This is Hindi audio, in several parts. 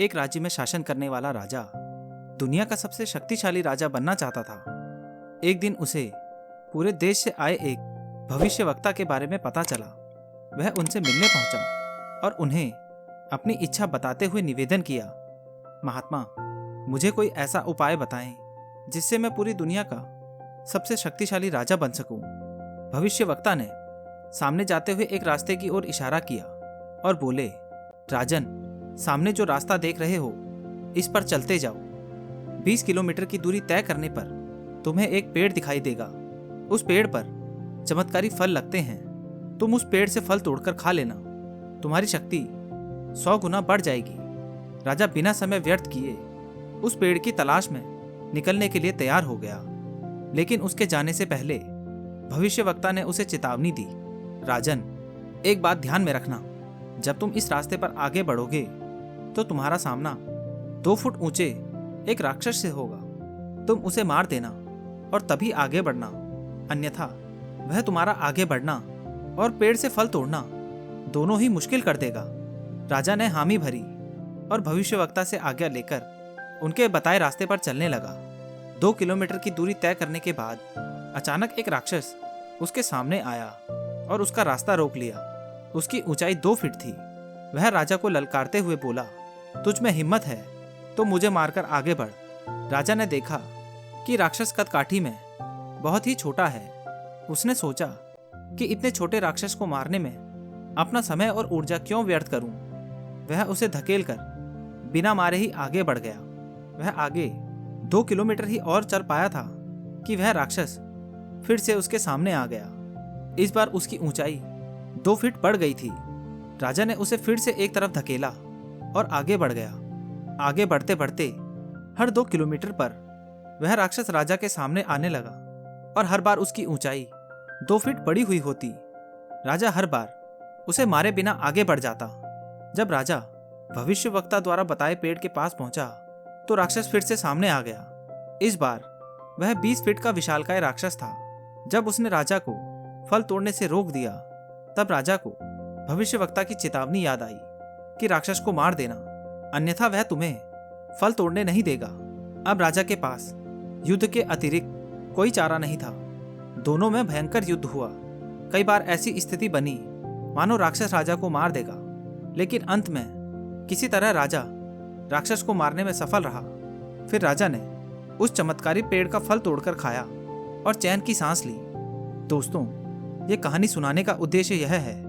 एक राज्य में शासन करने वाला राजा दुनिया का सबसे शक्तिशाली राजा बनना चाहता था। एक दिन उसे पूरे देश से आए एक भविष्यवक्ता के बारे में पता चला। वह उनसे मिलने पहुंचा और उन्हें अपनी इच्छा बताते हुए निवेदन किया, महात्मा, मुझे कोई ऐसा उपाय बताएं जिससे मैं पूरी दुनिया का सबसे शक्तिशाली राजा बन सकूं। भविष्यवक्ता ने सामने जाते हुए एक रास्ते की ओर इशारा किया और बोले, राजन, सामने जो रास्ता देख रहे हो इस पर चलते जाओ। 20 किलोमीटर की दूरी तय करने पर तुम्हें एक पेड़ दिखाई देगा। उस पेड़ पर चमत्कारी फल लगते हैं। तुम उस पेड़ से फल तोड़कर खा लेना, तुम्हारी शक्ति 100 गुना बढ़ जाएगी। राजा बिना समय व्यर्थ किए उस पेड़ की तलाश में निकलने के लिए तैयार हो गया, लेकिन उसके जाने से पहले भविष्यवक्ता ने उसे चेतावनी दी, राजन, एक बात ध्यान में रखना, जब तुम इस रास्ते पर आगे बढ़ोगे तो तुम्हारा सामना 2 फुट ऊंचे एक राक्षस से होगा। तुम उसे मार देना और तभी आगे बढ़ना, अन्यथा वह तुम्हारा आगे बढ़ना और पेड़ से फल तोड़ना दोनों ही मुश्किल कर देगा। राजा ने हामी भरी और भविष्यवक्ता से आज्ञा लेकर उनके बताए रास्ते पर चलने लगा। 2 किलोमीटर की दूरी तय करने के बाद अचानक एक राक्षस उसके सामने आया और उसका रास्ता रोक लिया। उसकी ऊंचाई 2 फीट थी। वह राजा को ललकारते हुए बोला, तुझ में हिम्मत है तो मुझे मारकर आगे बढ़। राजा ने देखा कि राक्षस कदकाठी में बहुत ही छोटा है। उसने सोचा कि इतने छोटे राक्षस को मारने में अपना समय और ऊर्जा क्यों व्यर्थ करूं। वह उसे धकेलकर बिना मारे ही आगे बढ़ गया। वह आगे 2 किलोमीटर ही और चल पाया था कि वह राक्षस फिर से उसके सामने आ गया। इस बार उसकी ऊंचाई 2 फीट बढ़ गई थी। राजा ने उसे फिर से एक तरफ धकेला और आगे बढ़ गया। आगे बढ़ते बढ़ते हर 2 किलोमीटर पर वह राक्षस राजा के सामने आने लगा और हर बार उसकी ऊंचाई 2 फीट बड़ी हुई होती। राजा हर बार उसे मारे बिना आगे बढ़ जाता। जब राजा भविष्यवक्ता द्वारा बताए पेड़ के पास पहुंचा तो राक्षस फिर से सामने आ गया। इस बार वह 20 फीट का विशालकाय राक्षस था। जब उसने राजा को फल तोड़ने से रोक दिया तब राजा को भविष्यवक्ता की चेतावनी याद आई कि राक्षस को मार देना, अन्यथा वह तुम्हें फल तोड़ने नहीं देगा। अब राजा के पास युद्ध के अतिरिक्त कोई चारा नहीं था। दोनों में भयंकर युद्ध हुआ। कई बार ऐसी स्थिति बनी मानो राक्षस राजा को मार देगा, लेकिन अंत में किसी तरह राजा राक्षस को मारने में सफल रहा। फिर राजा ने उस चमत्कारी पेड़ का फल तोड़कर खाया और चैन की सांस ली। दोस्तों, ये कहानी सुनाने का उद्देश्य यह है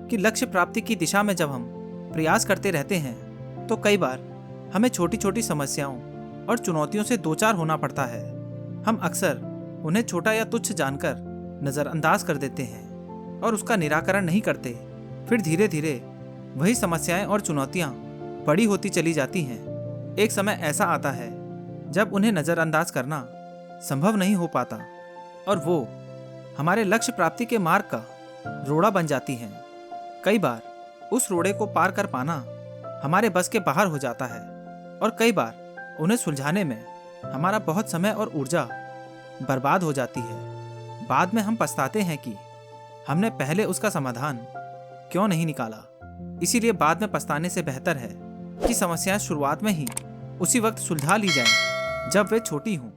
कि लक्ष्य प्राप्ति की दिशा में जब हम प्रयास करते रहते हैं तो कई बार हमें छोटी छोटी समस्याओं और चुनौतियों से दो चार होना पड़ता है। हम अक्सर उन्हें छोटा या तुच्छ जानकर नज़रअंदाज कर देते हैं और उसका निराकरण नहीं करते। फिर धीरे धीरे वही समस्याएं और चुनौतियां बड़ी होती चली जाती हैं। एक समय ऐसा आता है जब उन्हें नज़रअंदाज करना संभव नहीं हो पाता और वो हमारे लक्ष्य प्राप्ति के मार्ग का रोड़ा बन जाती हैं। कई बार उस रोड़े को पार कर पाना हमारे बस के बाहर हो जाता है और कई बार उन्हें सुलझाने में हमारा बहुत समय और ऊर्जा बर्बाद हो जाती है। बाद में हम पछताते हैं कि हमने पहले उसका समाधान क्यों नहीं निकाला। इसीलिए बाद में पछताने से बेहतर है कि समस्याएं शुरुआत में ही उसी वक्त सुलझा ली जाएं जब वे छोटी हों।